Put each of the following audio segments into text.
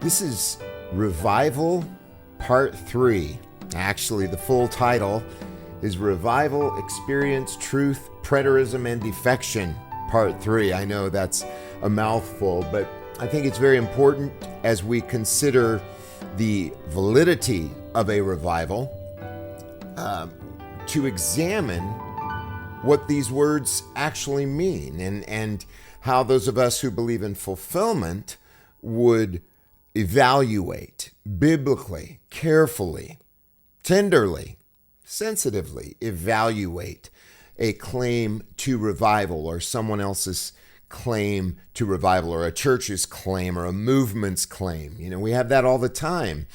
This is Revival Part 3. Actually, the full title is Revival, Experience, Truth, Preterism, and Defection Part 3. I know that's a mouthful, but I think it's very important as we consider the validity of a revival to examine what these words actually mean and how those of us who believe in fulfillment would evaluate biblically, carefully, tenderly, sensitively evaluate a claim to revival or someone else's claim to revival or a church's claim or a movement's claim. You know, we have that all the time.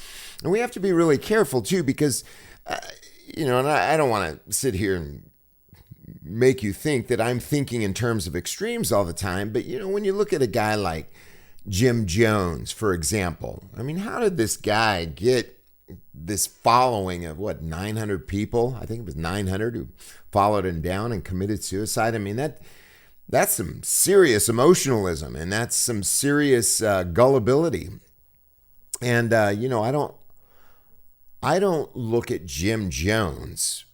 And we have to be really careful too because, and I don't want to sit here and make you think that I'm thinking in terms of extremes all the time. But, when you look at a guy like Jim Jones, for example, I mean, how did this guy get this following of 900 people? I think it was 900 who followed him down and committed suicide. I mean, that's some serious emotionalism and that's some serious gullibility. And, I don't look at Jim Jones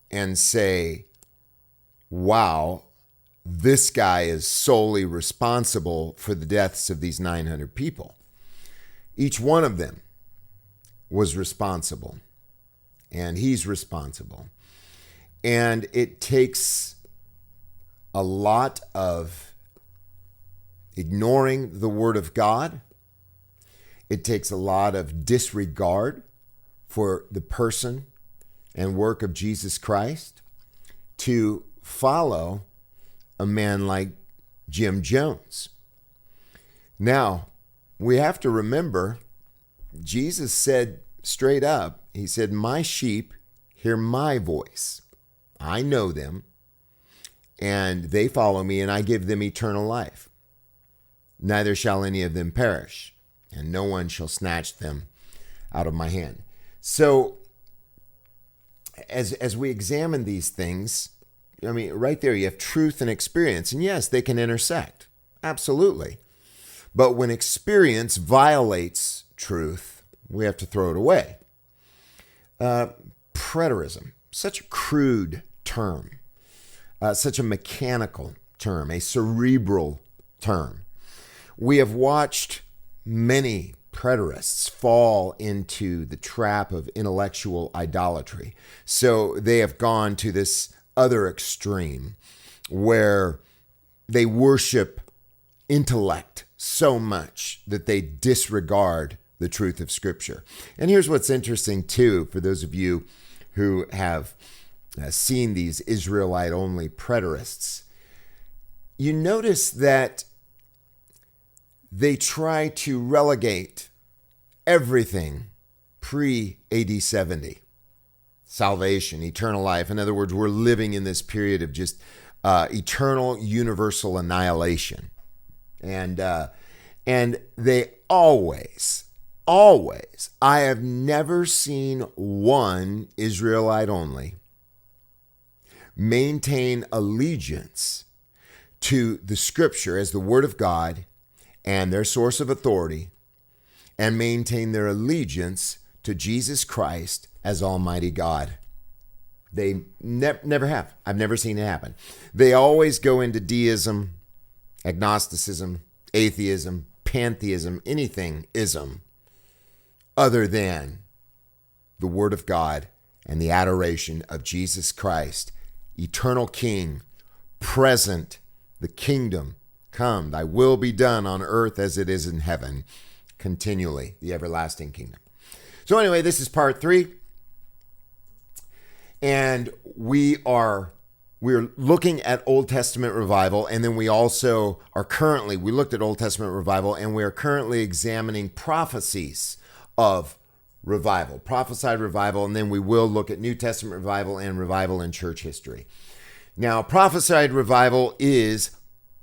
and say, wow, this guy is solely responsible for the deaths of these 900 people. Each one of them was responsible, and he's responsible. And it takes a lot of ignoring the Word of God. It takes a lot of disregard for the person and work of Jesus Christ to follow a man like Jim Jones. Now, we have to remember, Jesus said straight up, he said, "My sheep hear my voice. I know them, and they follow me, and I give them eternal life. Neither shall any of them perish, and no one shall snatch them out of my hand." So, as we examine these things, I mean, right there, you have truth and experience. And yes, they can intersect. Absolutely. But when experience violates truth, we have to throw it away. Preterism, such a crude term, such a mechanical term, a cerebral term. We have watched many preterists fall into the trap of intellectual idolatry. So they have gone to this other extreme where they worship intellect so much that they disregard the truth of Scripture. And here's what's interesting too, for those of you who have seen these Israelite-only preterists, you notice that they try to relegate everything pre-AD 70. Salvation, eternal life. In other words, we're living in this period of just eternal universal annihilation. And they always, I have never seen one Israelite only maintain allegiance to the Scripture as the Word of God and their source of authority, and maintain their allegiance to Jesus Christ as Almighty God. They never have. I've never seen it happen. They always go into deism, agnosticism, atheism, pantheism, anything ism other than the Word of God and the adoration of Jesus Christ, eternal King, present, the kingdom come, thy will be done on earth as it is in heaven, continually, the everlasting kingdom. So anyway, this is part 3. And we're looking at Old Testament revival, and then we also we looked at Old Testament revival, and we are currently examining prophecies of revival, prophesied revival, and then we will look at New Testament revival and revival in church history. Now, prophesied revival is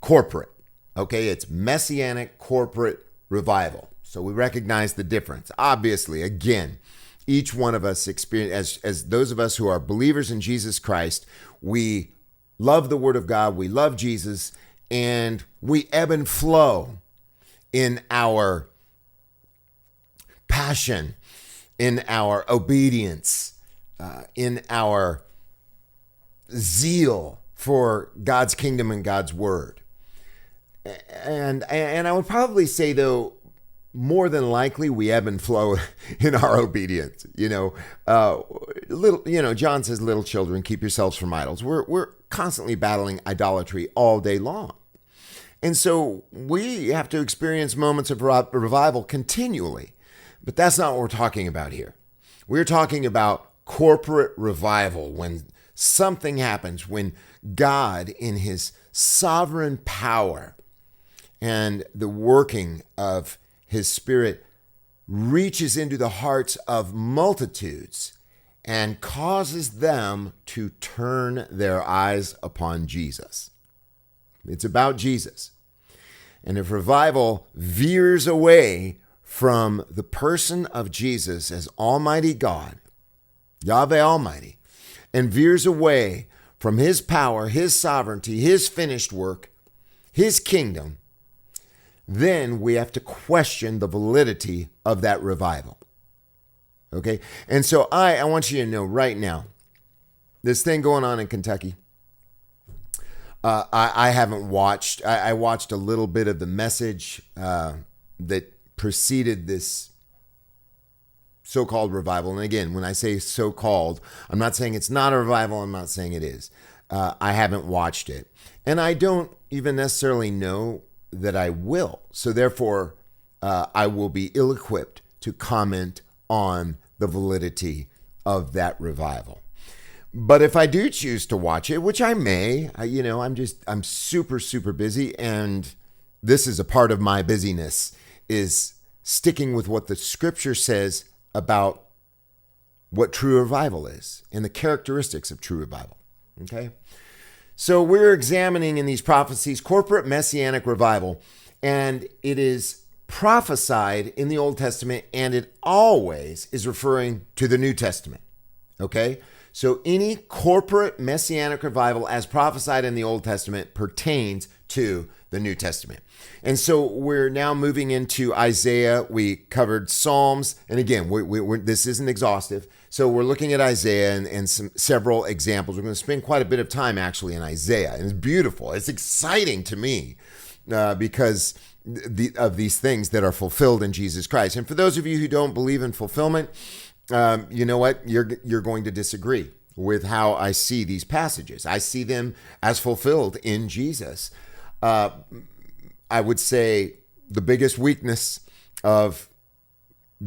corporate, okay? It's messianic corporate revival. So we recognize the difference. Obviously, again, each one of us experience, as those of us who are believers in Jesus Christ, we love the Word of God, we love Jesus, and we ebb and flow in our passion, in our obedience, in our zeal for God's kingdom and God's word. And I would probably say, though, more than likely we ebb and flow in our obedience. John says, little children, keep yourselves from idols. We're constantly battling idolatry all day long. And so we have to experience moments of revival continually. But that's not what we're talking about here. We're talking about corporate revival, when something happens, when God, in his sovereign power and the working of his Spirit, reaches into the hearts of multitudes and causes them to turn their eyes upon Jesus. It's about Jesus. And if revival veers away from the person of Jesus as Almighty God, Yahweh Almighty, and veers away from his power, his sovereignty, his finished work, his kingdom, then we have to question the validity of that revival. Okay? And so I want you to know right now, this thing going on in Kentucky, I haven't watched. I watched a little bit of the message that preceded this so-called revival. And again, when I say so-called, I'm not saying it's not a revival. I'm not saying it is. I haven't watched it. And I don't even necessarily know that I will. So therefore, I will be ill-equipped to comment on the validity of that revival. But if I do choose to watch it, which I may, I'm super, super busy. And this is a part of my busyness, is sticking with what the scripture says about what true revival is and the characteristics of true revival. Okay? So we're examining in these prophecies corporate messianic revival, and it is prophesied in the Old Testament, and it always is referring to the New Testament. Okay? So any corporate messianic revival as prophesied in the Old Testament pertains to the New Testament. And so we're now moving into Isaiah. We covered Psalms. And again, this isn't exhaustive. So we're looking at Isaiah and several examples. We're going to spend quite a bit of time actually in Isaiah. And it's beautiful. It's exciting to me because of these things that are fulfilled in Jesus Christ. And for those of you who don't believe in fulfillment, you know what? You're going to disagree with how I see these passages. I see them as fulfilled in Jesus. I would say the biggest weakness of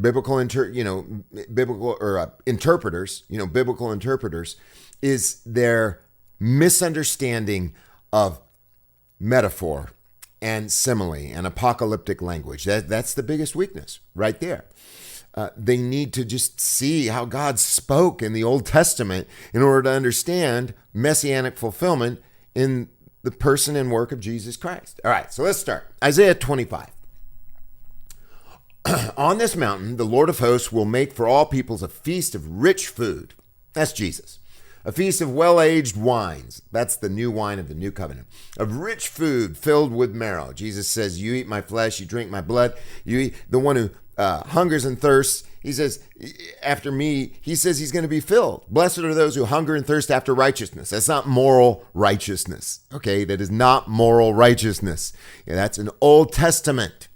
biblical interpreters is their misunderstanding of metaphor and simile and apocalyptic language. That's the biggest weakness right there. They need to just see how God spoke in the Old Testament in order to understand messianic fulfillment in the person and work of Jesus Christ. All right, so let's start. Isaiah 25. On this mountain, the Lord of hosts will make for all peoples a feast of rich food. That's Jesus. A feast of well-aged wines. That's the new wine of the new covenant. Of rich food filled with marrow. Jesus says, you eat my flesh, you drink my blood. You eat the one who hungers and thirsts. He says, after me, he says he's going to be filled. Blessed are those who hunger and thirst after righteousness. That's not moral righteousness. Okay, that is not moral righteousness. Yeah, that's an Old Testament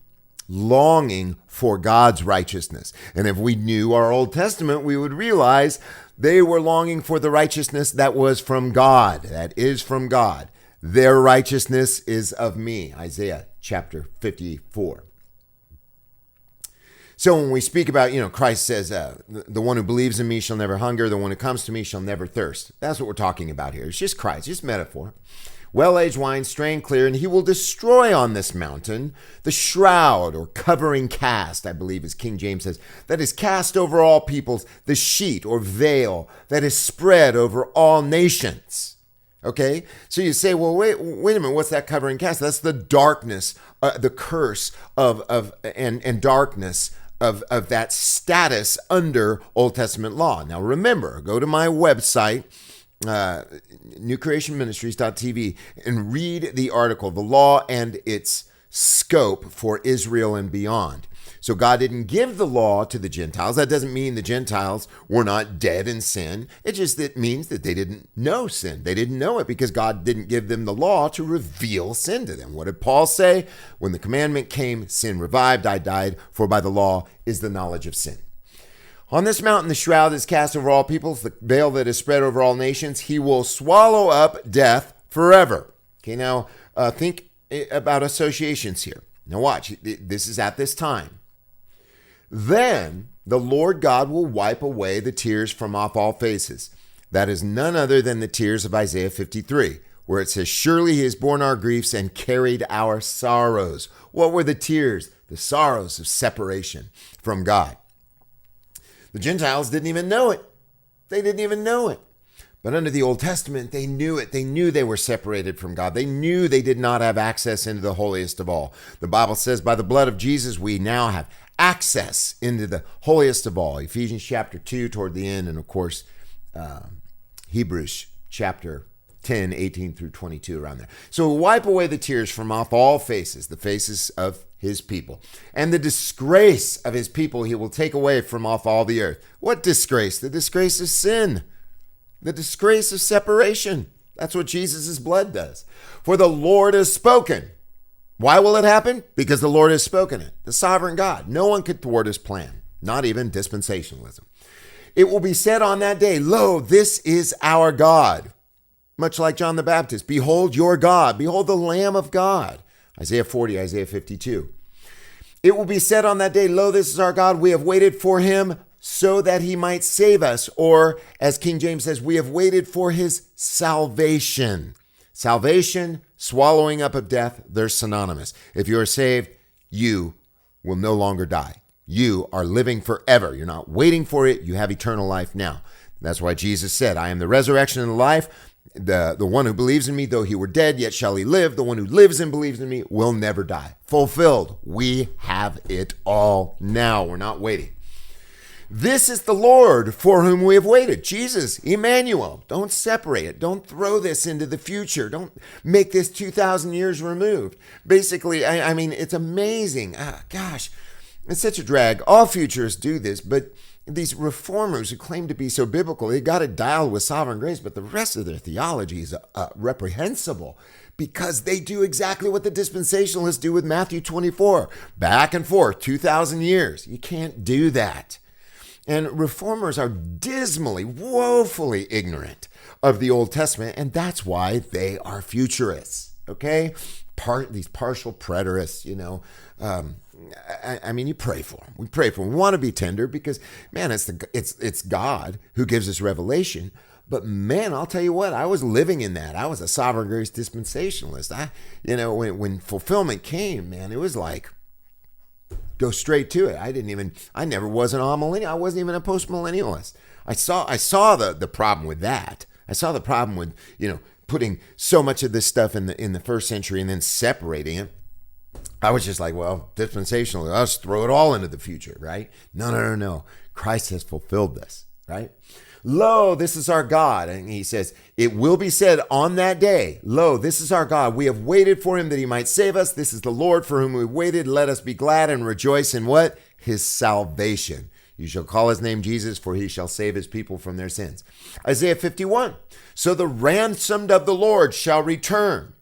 longing for God's righteousness. And if we knew our Old Testament, we would realize they were longing for the righteousness that was from God, that is from God. Their righteousness is of me. Isaiah chapter 54. So when we speak about, Christ says, the one who believes in me shall never hunger. The one who comes to me shall never thirst. That's what we're talking about here. It's just Christ, just metaphor. Well-aged wine, strained clear, and he will destroy on this mountain the shroud or covering cast, I believe as King James says, that is cast over all peoples, the sheet or veil that is spread over all nations. Okay? So you say, well, wait a minute, what's that covering cast? That's the darkness, the curse and darkness of that status under Old Testament law. Now remember, go to my website, newcreationministries.tv, and read the article, The Law and Its Scope for Israel and Beyond. So God didn't give the law to the Gentiles. That doesn't mean the Gentiles were not dead in sin. It just means that they didn't know sin. They didn't know it because God didn't give them the law to reveal sin to them. What did Paul say? When the commandment came, sin revived, I died, for by the law is the knowledge of sin. On this mountain, the shroud is cast over all peoples, the veil that is spread over all nations. He will swallow up death forever. Okay, now think about associations here. Now watch, this is at this time. Then the Lord God will wipe away the tears from off all faces. That is none other than the tears of Isaiah 53, where it says, surely he has borne our griefs and carried our sorrows. What were the tears? The sorrows of separation from God. The Gentiles didn't even know it. They didn't even know it. But under the Old Testament, they knew it. They knew they were separated from God. They knew they did not have access into the holiest of all. The Bible says, by the blood of Jesus, we now have access into the holiest of all. Ephesians chapter 2 toward the end, and of course, Hebrews chapter 10, 18 through 22, around there. So wipe away the tears from off all faces, the faces of his people. And the disgrace of his people he will take away from off all the earth. What disgrace? The disgrace of sin. The disgrace of separation. That's what Jesus' blood does. For the Lord has spoken. Why will it happen? Because the Lord has spoken it. The sovereign God. No one could thwart his plan. Not even dispensationalism. It will be said on that day, lo, this is our God. Much like John the Baptist. Behold your God. Behold the Lamb of God. Isaiah 40, Isaiah 52. It will be said on that day, lo, this is our God. We have waited for him so that he might save us. Or as King James says, we have waited for his salvation. Salvation, swallowing up of death, they're synonymous. If you are saved, you will no longer die. You are living forever. You're not waiting for it. You have eternal life now. That's why Jesus said, I am the resurrection and the life. The one who believes in me, though he were dead, yet shall he live. The one who lives and believes in me will never die. Fulfilled. We have it all now. We're not waiting. This is the Lord for whom we have waited. Jesus, Emmanuel. Don't separate it. Don't throw this into the future. Don't make this 2,000 years removed. Basically, I mean, it's amazing. Gosh, it's such a drag. All futurists do this, but these reformers who claim to be so biblical, they got it dialed with sovereign grace, but the rest of their theology is reprehensible because they do exactly what the dispensationalists do with Matthew 24. Back and forth, 2,000 years. You can't do that. And reformers are dismally, woefully ignorant of the Old Testament, and that's why they are futurists, okay? These partial preterists, you know. I mean, you pray for them. We pray for them. We want to be tender because, man, it's God who gives us revelation. But man, I'll tell you what, I was living in that. I was a sovereign grace dispensationalist. When fulfillment came, man, it was like, go straight to it. I never was an amillennial. I wasn't even a postmillennialist. I saw the problem with that. I saw the problem with, putting so much of this stuff in the first century and then separating it. I was just like, well, dispensational, let's throw it all into the future, right? No. Christ has fulfilled this, right? Lo, this is our God. And he says, it will be said on that day, lo, this is our God. We have waited for him that he might save us. This is the Lord for whom we waited. Let us be glad and rejoice in what? His salvation. You shall call his name Jesus, for he shall save his people from their sins. Isaiah 51. So the ransomed of the Lord shall return.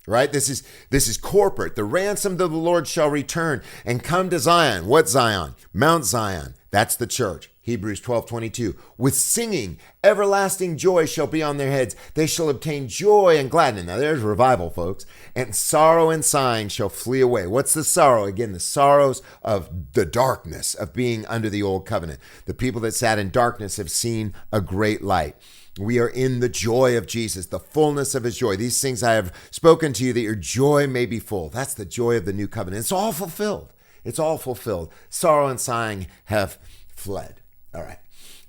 Right? This is corporate. The ransomed of the Lord shall return and come to Zion. What Zion? Mount Zion. That's the church. Hebrews 12:22. With singing, everlasting joy shall be on their heads. They shall obtain joy and gladness. Now there's revival, folks. And sorrow and sighing shall flee away. What's the sorrow? Again, the sorrows of the darkness of being under the old covenant. The people that sat in darkness have seen a great light. We are in the joy of Jesus, the fullness of his joy. These things I have spoken to you that your joy may be full. That's the joy of the new covenant. It's all fulfilled. It's all fulfilled. Sorrow and sighing have fled. All right.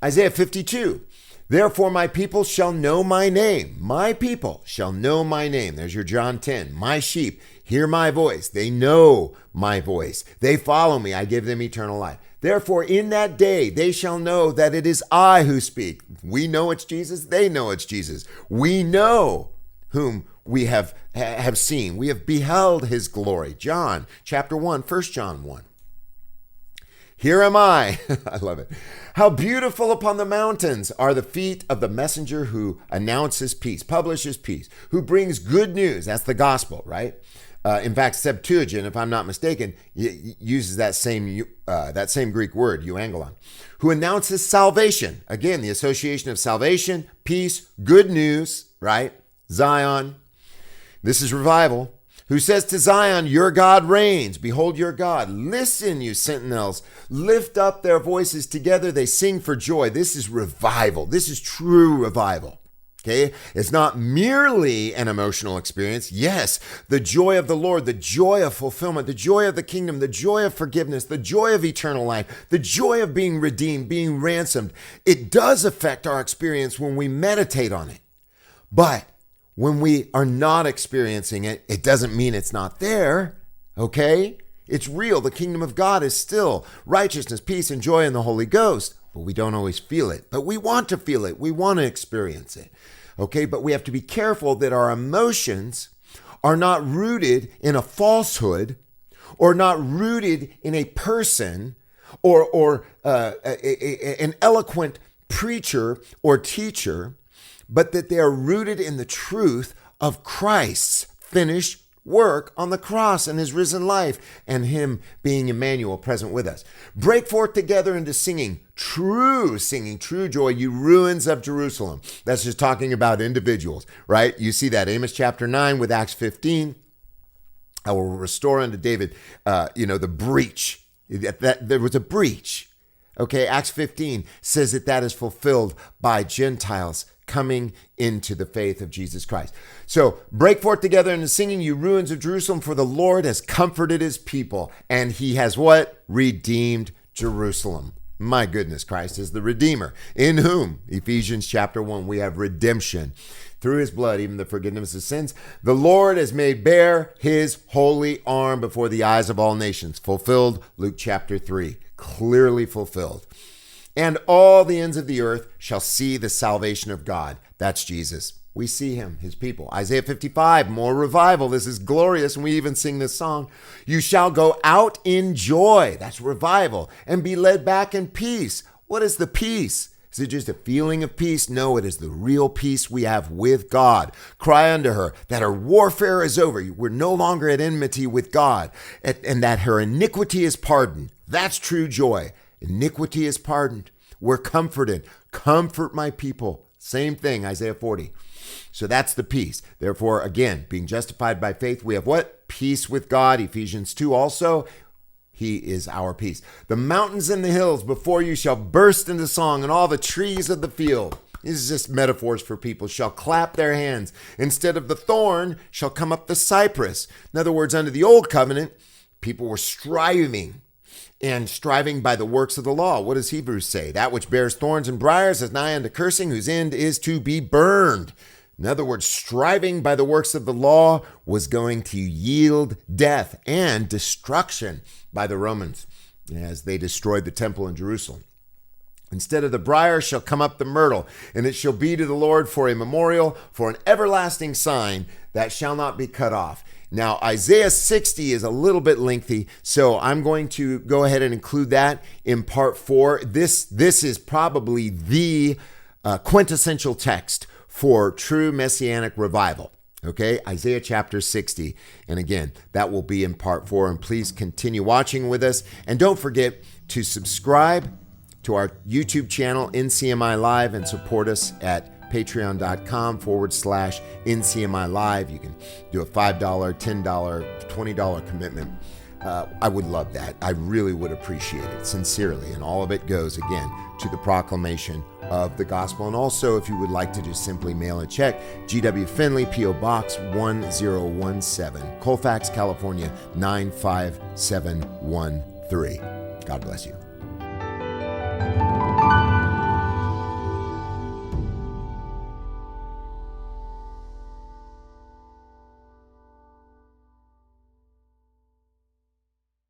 Isaiah 52. Therefore my people shall know my name. My people shall know my name. There's your John 10. My sheep hear my voice. They know my voice. They follow me. I give them eternal life. Therefore, in that day, they shall know that it is I who speak. We know it's Jesus. They know it's Jesus. We know whom we have seen. We have beheld his glory. John chapter 1, 1 John 1. Here am I. I love it. How beautiful upon the mountains are the feet of the messenger who announces peace, publishes peace, who brings good news. That's the gospel, right? In fact, Septuagint, if I'm not mistaken, uses that same Greek word, euangelon, who announces salvation. Again, the association of salvation, peace, good news, right? Zion. This is revival. Who says to Zion, your God reigns. Behold your God. Listen, you sentinels. Lift up their voices together. They sing for joy. This is revival. This is true revival. Okay, it's not merely an emotional experience. Yes, the joy of the Lord, the joy of fulfillment, the joy of the kingdom, the joy of forgiveness, the joy of eternal life, the joy of being redeemed, being ransomed. It does affect our experience when we meditate on it. But when we are not experiencing it, it doesn't mean it's not there. Okay, it's real. The kingdom of God is still righteousness, peace, and joy in the Holy Ghost. But we don't always feel it. But we want to feel it. We want to experience it. Okay, but we have to be careful that our emotions are not rooted in a falsehood or not rooted in a person or an eloquent preacher or teacher, but that they are rooted in the truth of Christ's finished work on the cross and his risen life and him being Emmanuel, present with us. Break forth together into singing, true joy, you ruins of Jerusalem. That's just talking about individuals, right? You see that Amos chapter 9 with Acts 15. I will restore unto David, the breach. That there was a breach. Okay, Acts 15 says that is fulfilled by Gentiles coming into the faith of Jesus Christ. So break forth together into singing, you ruins of Jerusalem, for the Lord has comforted his people, and he has what? Redeemed Jerusalem. My goodness, Christ is the Redeemer, in whom, Ephesians chapter 1, we have redemption through his blood, even the forgiveness of sins. The Lord has made bare his holy arm before the eyes of all nations. Fulfilled, Luke chapter 3, clearly fulfilled. And all the ends of the earth shall see the salvation of God. That's Jesus. We see him, his people. Isaiah 55, more revival. This is glorious. And we even sing this song. You shall go out in joy. That's revival. And be led back in peace. What is the peace? Is it just a feeling of peace? No, it is the real peace we have with God. Cry unto her that her warfare is over. We're no longer at enmity with God. And that her iniquity is pardoned. That's true joy. Iniquity is pardoned. We're comforted. Comfort my people. Same thing, Isaiah 40. So that's the peace. Therefore, again, being justified by faith, we have what? Peace with God. Ephesians 2 also. He is our peace. The mountains and the hills before you shall burst into song, and all the trees of the field. These is just metaphors for people. Shall clap their hands. Instead of the thorn shall come up the cypress. In other words, under the old covenant, people were striving by the works of the law. What does Hebrews say? That which bears thorns and briars is nigh unto cursing, whose end is to be burned. In other words, striving by the works of the law was going to yield death and destruction by the Romans as they destroyed the temple in Jerusalem. Instead of the briar shall come up the myrtle, and it shall be to the Lord for a memorial, for an everlasting sign that shall not be cut off. Now, Isaiah 60 is a little bit lengthy, so I'm going to go ahead and include that in part 4. This is probably the quintessential text for true messianic revival. Okay, Isaiah chapter 60. And again, that will be in part 4. And please continue watching with us. And don't forget to subscribe to our YouTube channel, NCMI Live, and support us at patreon.com/NCMI Live. You can do a $5, $10, $20 commitment. I would love that. I really would appreciate it, sincerely. And all of it goes, again, to the proclamation of the gospel. And also, if you would like to just simply mail a check, G.W. Finley, P.O. Box 1017, Colfax, California 95713. God bless you.